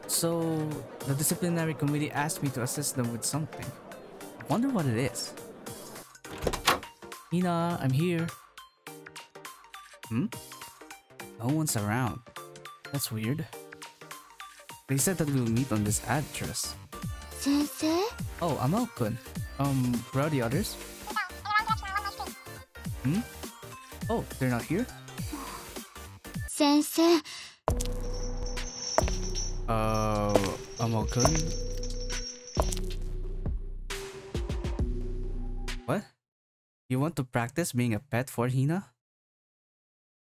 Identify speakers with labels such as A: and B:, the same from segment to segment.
A: So, the disciplinary committee asked me to assist them with something. I wonder what it is. Hina, I'm here. No one's around. That's weird. They said that we'll meet on this address.
B: Sensei?
A: Oh, Amau-kun. Where are the others? Oh, they're not here?
B: Sensei.
A: Amau-kun? What? You want to practice being a pet for Hina?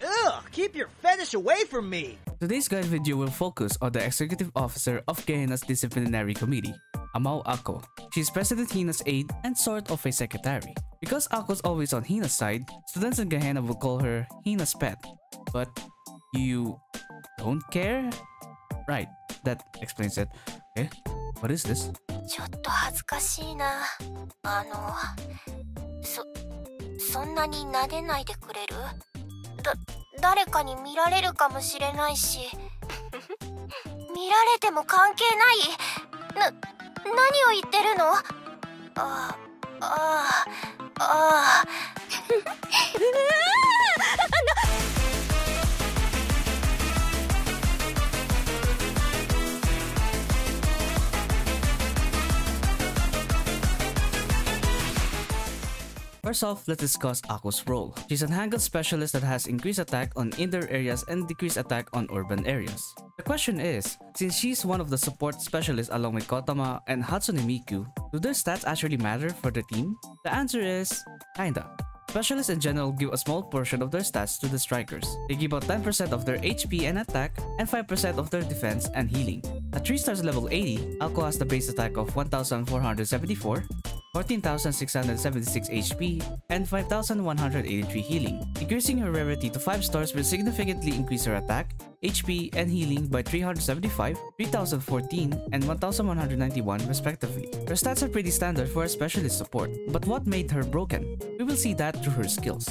C: Ugh! Keep your fetish away from me!
A: Today's guide video will focus on the executive officer of Gehenna's disciplinary committee, Amau Ako. She's President Hina's aide and sort of a secretary. Because Ako's always on Hina's side, students in Gehenna will call her Hina's pet. But you don't care? Right, that explains it. Eh? What is this?
B: ちょっと恥ずかしいな。そんなに撫でないでくれる？誰かに見られるかもしれないし。見られても関係ない？何を言ってるの？First
A: off, let's discuss Ako's role. She's an handgun specialist that has increased attack on indoor areas and decreased attack on urban areas. The question is, since she's one of the support specialists along with Kotama and Hatsune Miku, do their stats actually matter for the team? The answer is, kinda. Specialists in general give a small portion of their stats to the strikers. They give out 10% of their HP and attack, and 5% of their defense and healing. At 3 stars level 80, Ako has the base attack of 1,474, 14,676 HP, and 5,183 healing. Increasing her rarity to 5 stars will significantly increase her attack, HP, and healing by 375, 3,014, and 1,191 respectively. Her stats are pretty standard for a specialist support, but what made her broken? We will see that through her skills.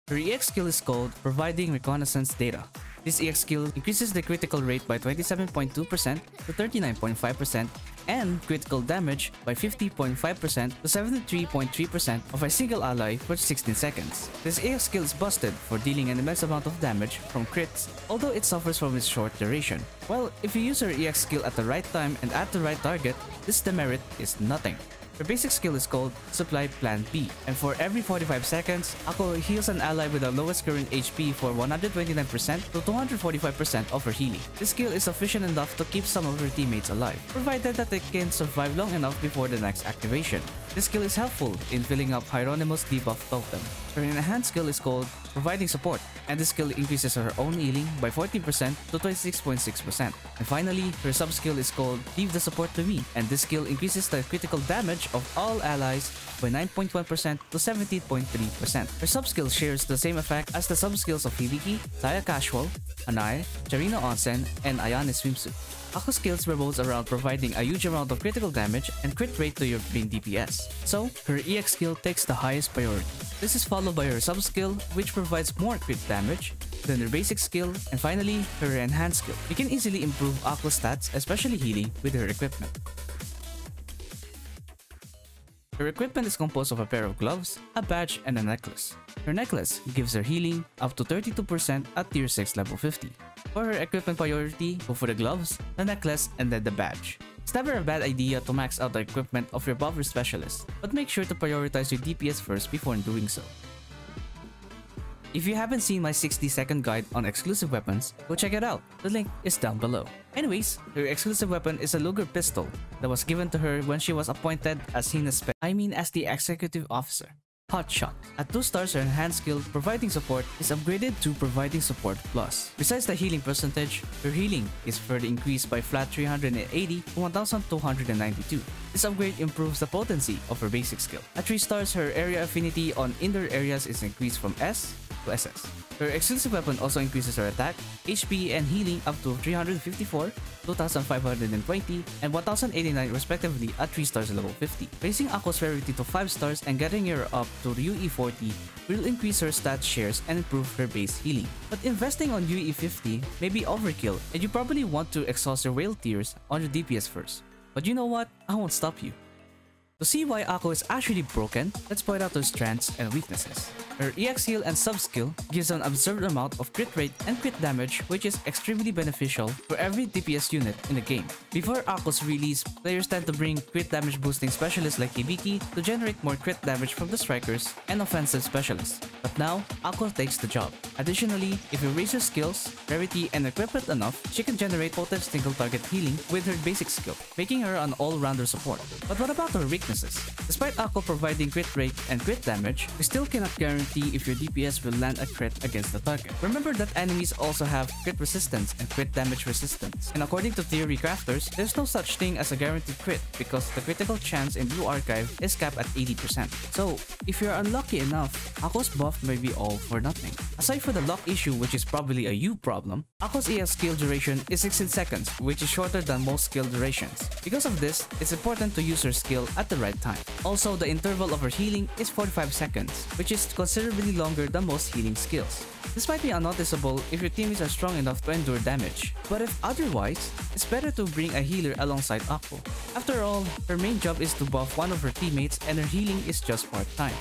A: Her EX skill is called Providing Reconnaissance Data. This EX skill increases the critical rate by 27.2% to 39.5% and critical damage by 50.5% to 73.3% of a single ally for 16 seconds. This EX skill is busted for dealing an immense amount of damage from crits, although it suffers from its short duration. Well, if you use her EX skill at the right time and at the right target, this demerit is nothing. Her basic skill is called Supply Plan B, and for every 45 seconds, Ako heals an ally with the lowest current HP for 129% to 245% of her healing. This skill is sufficient enough to keep some of her teammates alive, provided that they can survive long enough before the next activation. This skill is helpful in filling up Hieronymus debuff totem. Her enhanced skill is called Providing Support, and this skill increases her own healing by 14% to 26.6%. And finally, her sub-skill is called Leave the Support to Me, and this skill increases the critical damage of all allies by 9.1% to 17.3%. Her sub-skill shares the same effect as the sub-skills of Hibiki, Saya Casual, Anae, Charina Onsen, and Ayane Swimsuit. Ako's skills revolves around providing a huge amount of critical damage and crit rate to your main DPS, so her EX skill takes the highest priority. This is followed by her sub-skill, which provides more crit damage, then her basic skill, and finally, her enhanced skill. You can easily improve Ako's stats, especially healing, with her equipment. Her equipment is composed of a pair of gloves, a badge, and a necklace. Her necklace gives her healing up to 32% at tier 6 level 50. For her equipment priority, go for the gloves, the necklace, and then the badge. It's never a bad idea to max out the equipment of your buffer specialist, but make sure to prioritize your DPS first before doing so. If you haven't seen my 60-second guide on exclusive weapons, go check it out. The link is down below. Anyways, her exclusive weapon is a Luger pistol that was given to her when she was appointed as as the executive officer. Hotshot. At 2 stars, her enhanced skill, Providing Support, is upgraded to Providing Support Plus. Besides the healing percentage, her healing is further increased by flat 380 to 1292. This upgrade improves the potency of her basic skill. At 3 stars, her area affinity on indoor areas is increased from S to SS. Her exclusive weapon also increases her attack, HP, and healing up to 354, 2520, and 1089 respectively at 3 stars level 50. Raising Ako's rarity to 5 stars and getting her up to UE 40 will increase her stat shares and improve her base healing. But investing on UE 50 may be overkill, and you probably want to exhaust your whale tiers on your DPS first. But you know what? I won't stop you. To see why Ako is actually broken, let's point out her strengths and weaknesses. Her EX heal and sub skill gives an absurd amount of crit rate and crit damage, which is extremely beneficial for every DPS unit in the game. Before Ako's release, players tend to bring crit damage boosting specialists like Hibiki to generate more crit damage from the strikers and offensive specialists. But now, Ako takes the job. Additionally, if you raise her skills, rarity, and equipment enough, she can generate potent single target healing with her basic skill, making her an all-rounder support. But what about her weaknesses? Despite Ako providing crit rate and crit damage, we still cannot guarantee if your DPS will land a crit against the target. Remember that enemies also have crit resistance and crit damage resistance. And according to theory crafters, there's no such thing as a guaranteed crit because the critical chance in Blue Archive is capped at 80%. So, if you're unlucky enough, Ako's buff may be all for nothing. Aside from the luck issue, which is probably a you problem, Ako's EX skill duration is 16 seconds, which is shorter than most skill durations. Because of this, it's important to use her skill at the right time. Also, the interval of her healing is 45 seconds, which is considerably longer than most healing skills. This might be unnoticeable if your teammates are strong enough to endure damage, but if otherwise, it's better to bring a healer alongside Ako. After all, her main job is to buff one of her teammates and her healing is just part-time.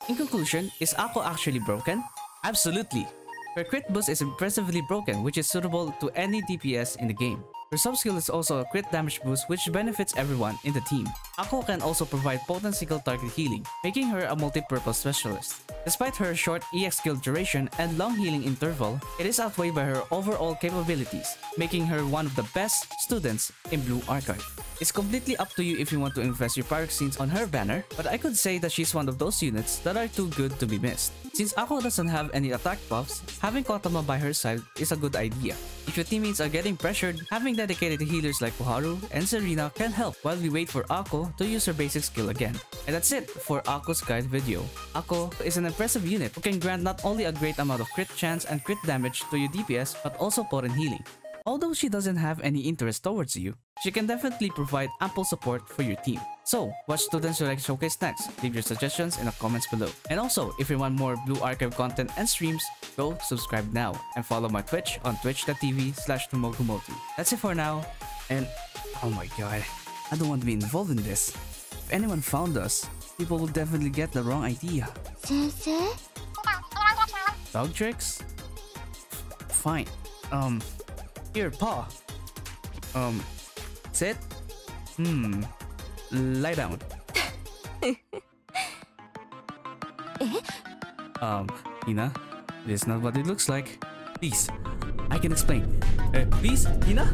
A: In conclusion, is Ako actually broken? Absolutely! Her crit boost is impressively broken, which is suitable to any DPS in the game. Her sub-skill is also a crit damage boost which benefits everyone in the team. Ako can also provide potent single target healing, making her a multi-purpose specialist. Despite her short EX skill duration and long healing interval, it is outweighed by her overall capabilities, making her one of the best students in Blue Archive. It's completely up to you if you want to invest your pyroxenes on her banner, but I could say that she's one of those units that are too good to be missed. Since Ako doesn't have any attack buffs, having Kotama by her side is a good idea. If your teammates are getting pressured, having dedicated healers like Koharu and Serena can help while we wait for Ako to use her basic skill again. And that's it for Ako's guide video. Ako is an impressive unit who can grant not only a great amount of crit chance and crit damage to your DPS, but also potent healing. Although she doesn't have any interest towards you, she can definitely provide ample support for your team. So, what students should I showcase next? Leave your suggestions in the comments below. And also, if you want more Blue Archive content and streams, go subscribe now and follow my Twitch on twitch.tv/tumogumotu. That's it for now, and oh my god, I don't want to be involved in this. If anyone found us, people will definitely get the wrong idea. Dog tricks? Fine. Here, paw. Sit. Lie down. Hina, this is not what it looks like. Please, I can explain. Please, Hina?